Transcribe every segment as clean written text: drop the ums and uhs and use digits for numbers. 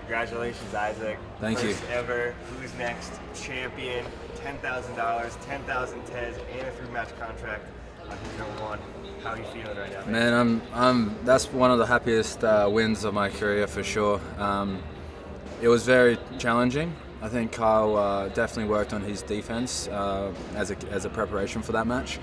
Congratulations, Izaak. Thank you. First ever Who's Next champion, $10,000, 10,000 TES, and a 3-match contract on Who's Number One. How are you feeling right now, man? I'm that's one of the happiest wins of my career for sure. It was very challenging. I think Kyle definitely worked on his defense as a preparation for that match.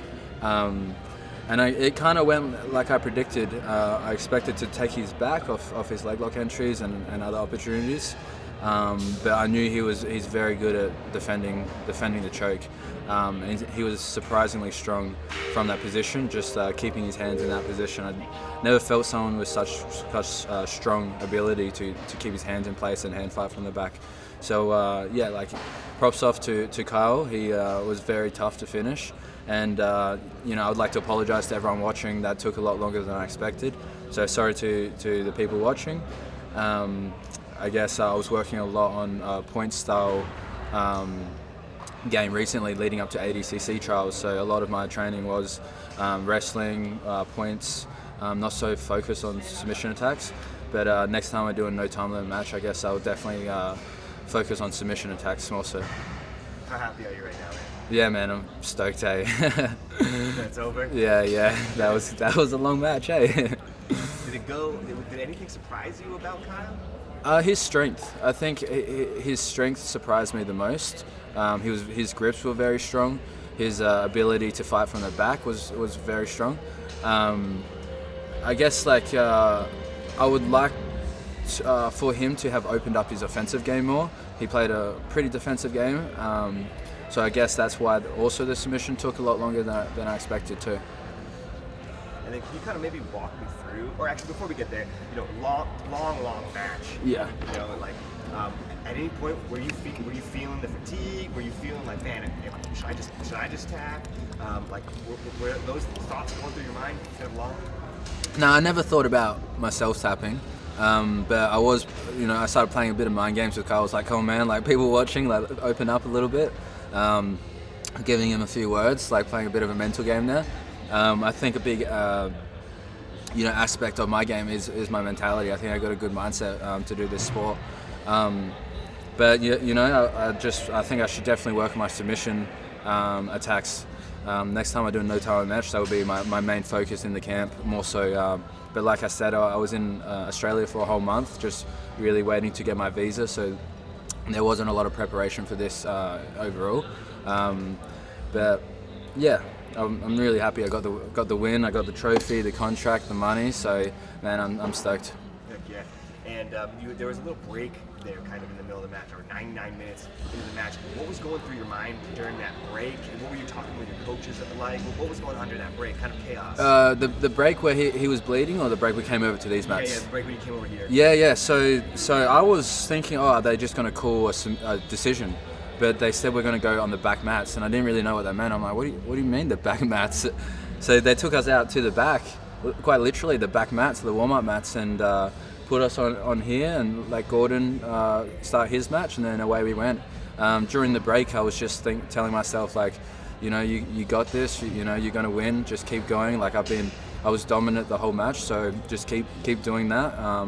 And it kind of went like I predicted. I expected to take his back off his leg lock entries and other opportunities, but I knew he's very good at defending the choke. And he was surprisingly strong from that position, just keeping his hands in that position. I never felt someone with such strong ability to keep his hands in place and hand fight from the back. So yeah, like props off to Kyle. He was very tough to finish. And I would like to apologise to everyone watching. That took a lot longer than I expected. So sorry to the people watching. I guess I was working a lot on point style game recently, leading up to ADCC trials. So a lot of my training was wrestling, points, not so focused on submission attacks. But next time I do a no time limit match, I guess I will definitely focus on submission attacks more so. How happy are you right now, man? Yeah, man, I'm stoked, eh? It's over? Yeah. That was a long match, eh? Did anything surprise you about Kyle? His strength. I think his strength surprised me the most. His grips were very strong. His ability to fight from the back was very strong. I guess I would like for him to have opened up his offensive game more. He played a pretty defensive game. So I guess that's why also the submission took a lot longer than I expected to. And then can you kind of maybe walk me through, or actually before we get there, long match. Yeah. At any point were you feeling the fatigue? Were you feeling like, man, should I just tap? Were those thoughts going through your mind instead of long? No, I never thought about myself tapping. But I was, I started playing a bit of mind games with Kyle. I was like, oh man, like people watching, like open up a little bit. Giving him a few words, like playing a bit of a mental game there. I think a big, aspect of my game is my mentality. I think I got a good mindset to do this sport. But I think I should definitely work on my submission attacks. Next time I do a no time match, that will be my main focus in the camp, more so. But like I said, I was in Australia for a whole month, just really waiting to get my visa. So there wasn't a lot of preparation for this overall. But yeah, I'm really happy. I got the win. I got the trophy, the contract, the money. So man, I'm stoked. Heck yeah. And there was a little break there, kind of in the middle of the match, or 99 minutes into the match. What was going through your mind during that break? And what were you talking with your coaches like? What was going on during that break? Kind of chaos. The break where he was bleeding, or the break we came over to these mats? Yeah, the break when you came over here. Yeah. So I was thinking, are they just going to call a decision? But they said we're going to go on the back mats, and I didn't really know what that meant. I'm like, what do you mean the back mats? So they took us out to the back, quite literally the back mats, the warm-up mats, and put us on here and let Gordon start his match, and then away we went. During the break, I was just telling myself, like, you got this, you're going to win, just keep going. Like I was dominant the whole match, so just keep doing that.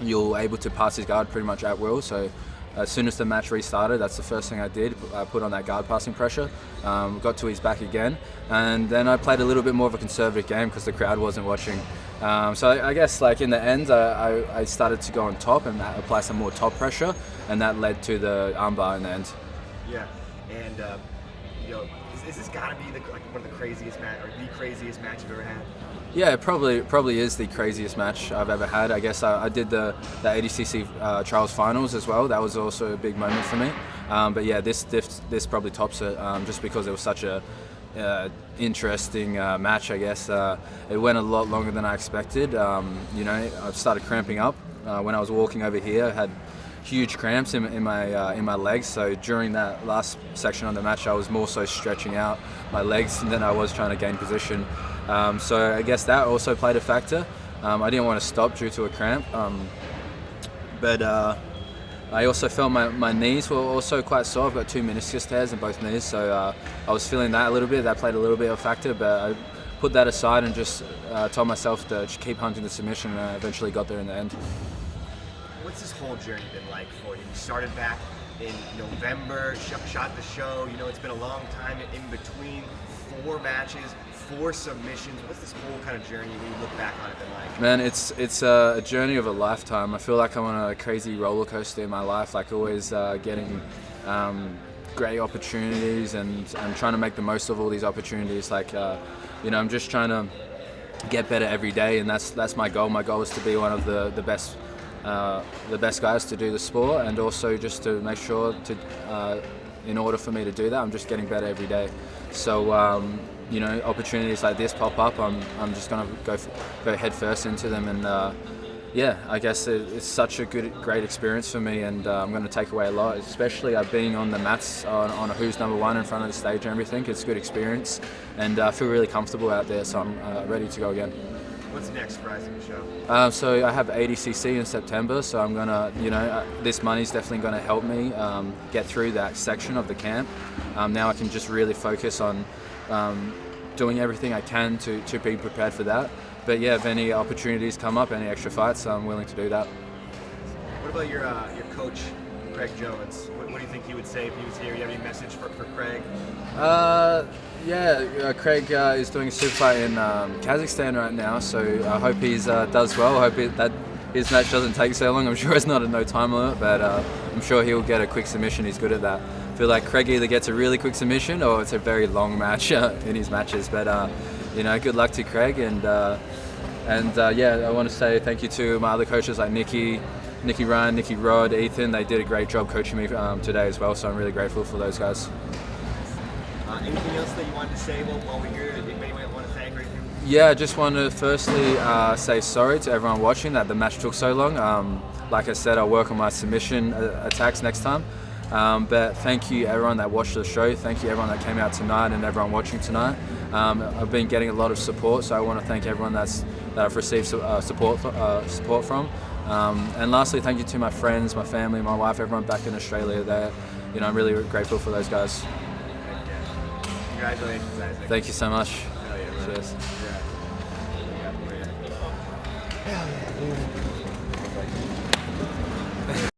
You're able to pass his guard pretty much at will, so as soon as the match restarted, that's the first thing I did. I put on that guard passing pressure, got to his back again, and then I played a little bit more of a conservative game because the crowd wasn't watching. So I guess like in the end, I started to go on top and apply some more top pressure, and that led to the armbar in the end. Yeah, and is this gotta be one of the craziest match, or the craziest match you've ever had? Yeah, it probably is the craziest match I've ever had. I guess I did the ADCC Trials Finals as well. That was also a big moment for me. But yeah, this probably tops it, just because it was such a interesting match, I guess. It went a lot longer than I expected. I started cramping up when I was walking over here. I had huge cramps in my legs, so during that last section of the match I was more so stretching out my legs than I was trying to gain position. So I guess that also played a factor. I didn't want to stop due to a cramp, but I also felt my knees were also quite sore. I've got 2 meniscus tears in both knees, so I was feeling that a little bit. That played a little bit of a factor, but I put that aside and just told myself to just keep hunting the submission, and I eventually got there in the end. what's this whole journey been like for you? You started back in November, shot the show. You know, it's been a long time in between. 4 matches, 4 submissions. What's this whole kind of journey when you look back on it been like? Man, it's a journey of a lifetime. I feel like I'm on a crazy roller coaster in my life, like always getting great opportunities, and I'm trying to make the most of all these opportunities. Like, I'm just trying to get better every day, and that's my goal. My goal is to be one of the best guys to do the sport, and also just to make sure to in order for me to do that, I'm just getting better every day. So opportunities like this pop up, I'm just gonna go head first into them, and I guess it's such a great experience for me, and I'm going to take away a lot, especially being on the mats on a Who's Number One in front of the stage and everything. It's a good experience, and I feel really comfortable out there, so I'm ready to go again. What's next for Izaak, Michell? So I have ADCC in September, so I'm gonna, this money's definitely gonna help me get through that section of the camp. Now I can just really focus on doing everything I can to be prepared for that. But yeah, if any opportunities come up, any extra fights, I'm willing to do that. What about your coach, Craig Jones? What do you think he would say if he was here? You have any message for Craig? Craig is doing a super fight in Kazakhstan right now, so I hope he does well. I hope that his match doesn't take so long. I'm sure it's not a no time limit, but I'm sure he'll get a quick submission. He's good at that. I feel like Craig either gets a really quick submission or it's a very long match in his matches. But good luck to Craig, and I want to say thank you to my other coaches like Nikki Ryan, Nikki Rod, Ethan. They did a great job coaching me today as well, so I'm really grateful for those guys. Anything else that you wanted to say while we're here? Anybody want to thank or anything? Yeah, I just want to firstly say sorry to everyone watching that the match took so long. Like I said, I'll work on my submission attacks next time. But thank you everyone that watched the show. Thank you everyone that came out tonight and everyone watching tonight. I've been getting a lot of support, so I want to thank everyone that I've received support from. And lastly, thank you to my friends, my family, my wife, everyone back in Australia. I'm really grateful for those guys. Congratulations, Izaak. Thank you so much. Hell yeah, Cheers. Yeah.